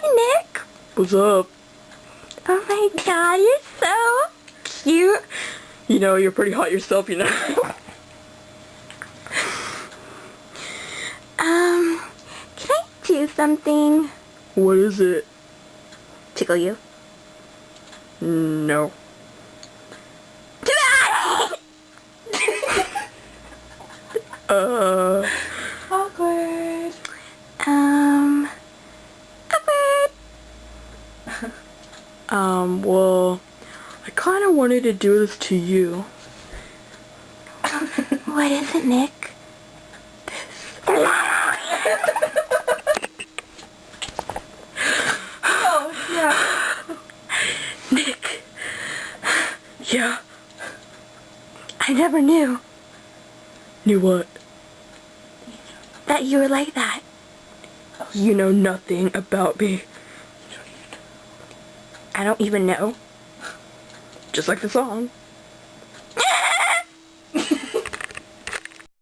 Hi, Nick. What's up? Oh my god, you're so cute. You know, you're pretty hot yourself, you know. Can I do something? What is it? Tickle you? No. Awkward. Awkward. Well, I kind of wanted to do this to you. What is it, Nick? Oh, yeah. Nick. Yeah? I never knew Knew what? that you were like that. You know nothing about me. I don't even know. Just like the song.